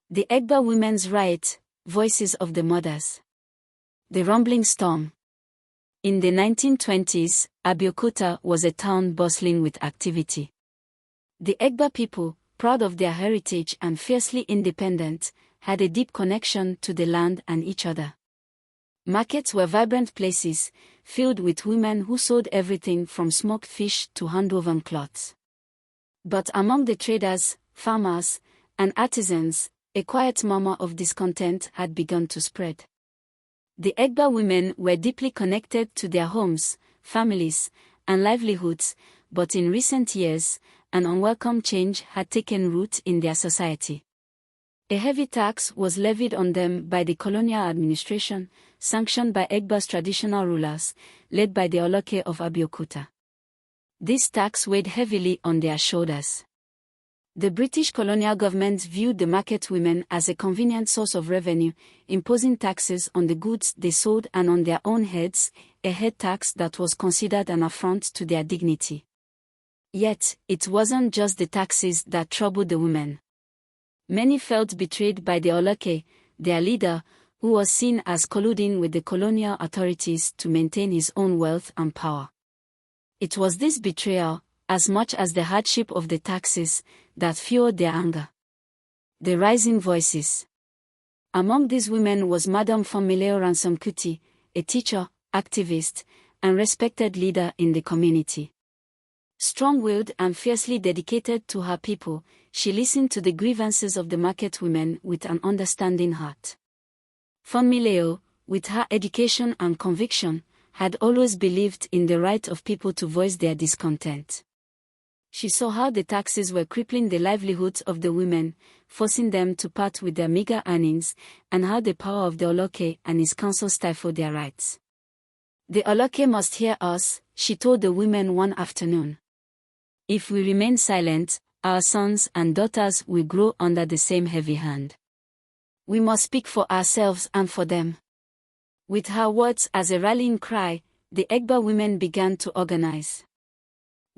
The Egba Women's Riot, Voices of the Mothers. The Rumbling Storm. In the 1920s, Abeokuta was a town bustling with activity. The Egba people, proud of their heritage and fiercely independent, had a deep connection to the land and each other. Markets were vibrant places, filled with women who sold everything from smoked fish to hand-woven cloths. But among the traders, farmers, and artisans, a quiet murmur of discontent had begun to spread. The Egba women were deeply connected to their homes, families, and livelihoods, but in recent years, an unwelcome change had taken root in their society. A heavy tax was levied on them by the colonial administration, sanctioned by Egba's traditional rulers, led by the Oloke of Abeokuta. This tax weighed heavily on their shoulders. The British colonial government viewed the market women as a convenient source of revenue, imposing taxes on the goods they sold and on their own heads, a head tax that was considered an affront to their dignity. Yet, it wasn't just the taxes that troubled the women. Many felt betrayed by the Oloke, their leader, who was seen as colluding with the colonial authorities to maintain his own wealth and power. It was this betrayal, as much as the hardship of the taxes, that fueled their anger. The rising voices. Among these women was Madame Funmilayo Ransome Kuti, a teacher, activist, and respected leader in the community. Strong-willed and fiercely dedicated to her people, she listened to the grievances of the market women with an understanding heart. Funmilayo, with her education and conviction, had always believed in the right of people to voice their discontent. She saw how the taxes were crippling the livelihoods of the women, forcing them to part with their meager earnings, and how the power of the Oloke and his council stifled their rights. The Oloke must hear us, she told the women one afternoon. If we remain silent, our sons and daughters will grow under the same heavy hand. We must speak for ourselves and for them. With her words as a rallying cry, the Egba women began to organize.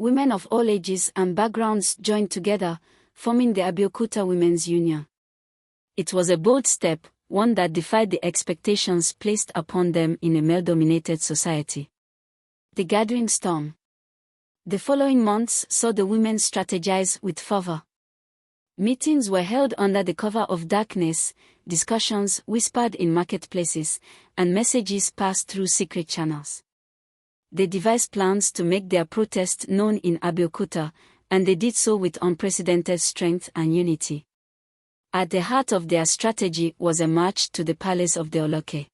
Women of all ages and backgrounds joined together, forming the Abeokuta Women's Union. It was a bold step, one that defied the expectations placed upon them in a male-dominated society. The Gathering Storm. The following months saw the women strategize with fervor. Meetings were held under the cover of darkness, discussions whispered in marketplaces, and messages passed through secret channels. They devised plans to make their protest known in Abeokuta, and they did so with unprecedented strength and unity. At the heart of their strategy was a march to the palace of the Oloke.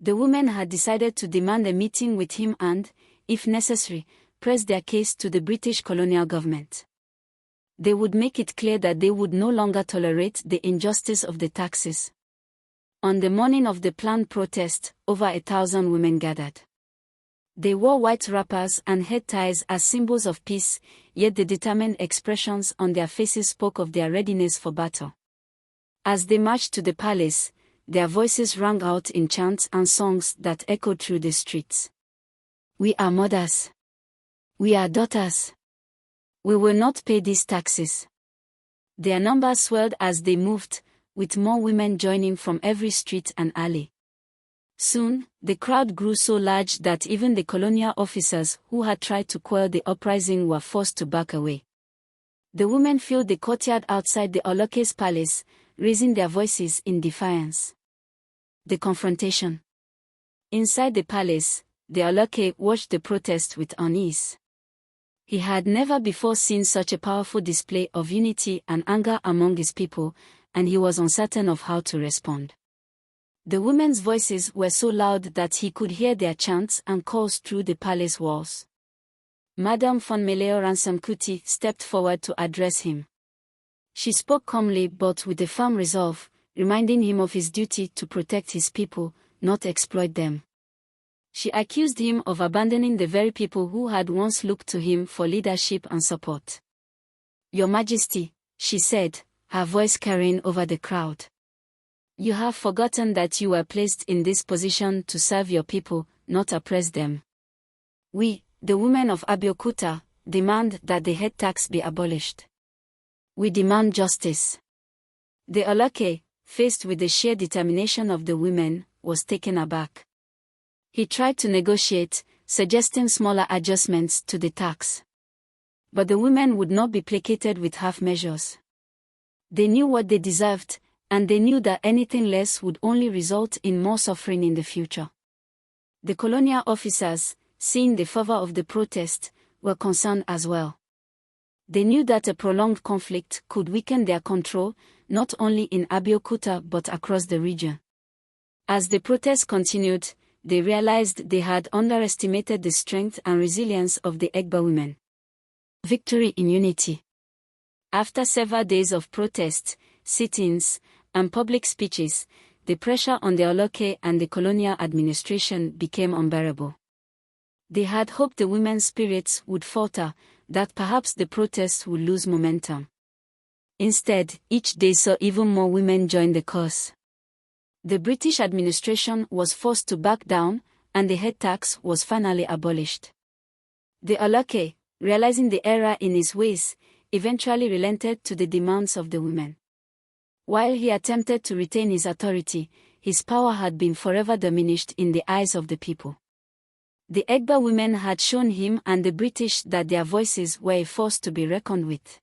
The women had decided to demand a meeting with him and, if necessary, press their case to the British colonial government. They would make it clear that they would no longer tolerate the injustice of the taxes. On the morning of the planned protest, over 1,000 women gathered. They wore white wrappers and head ties as symbols of peace, yet the determined expressions on their faces spoke of their readiness for battle. As they marched to the palace, their voices rang out in chants and songs that echoed through the streets. We are mothers. We are daughters. We will not pay these taxes. Their numbers swelled as they moved, with more women joining from every street and alley. Soon, the crowd grew so large that even the colonial officers who had tried to quell the uprising were forced to back away. The women filled the courtyard outside the Oloke's palace, raising their voices in defiance. The confrontation. Inside the palace, the Oloke watched the protest with unease. He had never before seen such a powerful display of unity and anger among his people, and he was uncertain of how to respond. The women's voices were so loud that he could hear their chants and calls through the palace walls. Madame Funmilayo Ransome Kuti stepped forward to address him. She spoke calmly but with a firm resolve, reminding him of his duty to protect his people, not exploit them. She accused him of abandoning the very people who had once looked to him for leadership and support. Your Majesty, she said, her voice carrying over the crowd. You have forgotten that you were placed in this position to serve your people, not oppress them. We, the women of Abeokuta, demand that the head tax be abolished. We demand justice. The Oloke, faced with the sheer determination of the women, was taken aback. He tried to negotiate, suggesting smaller adjustments to the tax. But the women would not be placated with half measures. They knew what they deserved, and they knew that anything less would only result in more suffering in the future. The colonial officers, seeing the fervor of the protest, were concerned as well. They knew that a prolonged conflict could weaken their control, not only in Abeokuta but across the region. As the protest continued, they realized they had underestimated the strength and resilience of the Egba women. Victory in unity. After several days of protests, sit-ins, and public speeches, the pressure on the Oloke and the colonial administration became unbearable. They had hoped the women's spirits would falter, that perhaps the protests would lose momentum. Instead, each day saw even more women join the cause. The British administration was forced to back down, and the head tax was finally abolished. The Oloke, realizing the error in his ways, eventually relented to the demands of the women. While he attempted to retain his authority, his power had been forever diminished in the eyes of the people. The Egba women had shown him and the British that their voices were a force to be reckoned with.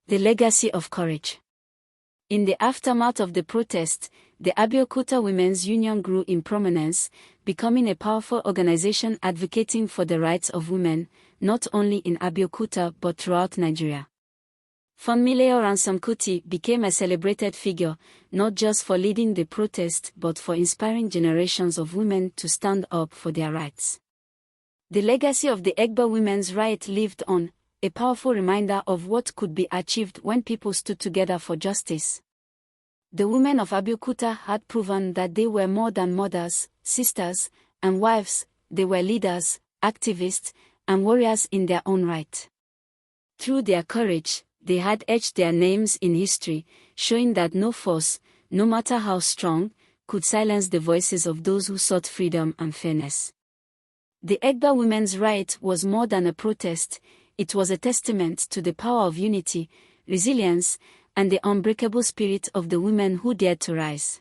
The legacy of courage. In the aftermath of the protest, the Abeokuta Women's Union grew in prominence, becoming a powerful organization advocating for the rights of women, not only in Abeokuta but throughout Nigeria. Funmilayo Ransome Kuti became a celebrated figure, not just for leading the protest but for inspiring generations of women to stand up for their rights. The legacy of the Egba women's riot lived on, a powerful reminder of what could be achieved when people stood together for justice. The women of Abeokuta had proven that they were more than mothers, sisters, and wives. They were leaders, activists, and warriors in their own right. Through their courage, they had etched their names in history, showing that no force, no matter how strong, could silence the voices of those who sought freedom and fairness. The Egba women's riot was more than a protest. It was a testament to the power of unity, resilience, and the unbreakable spirit of the women who dared to rise.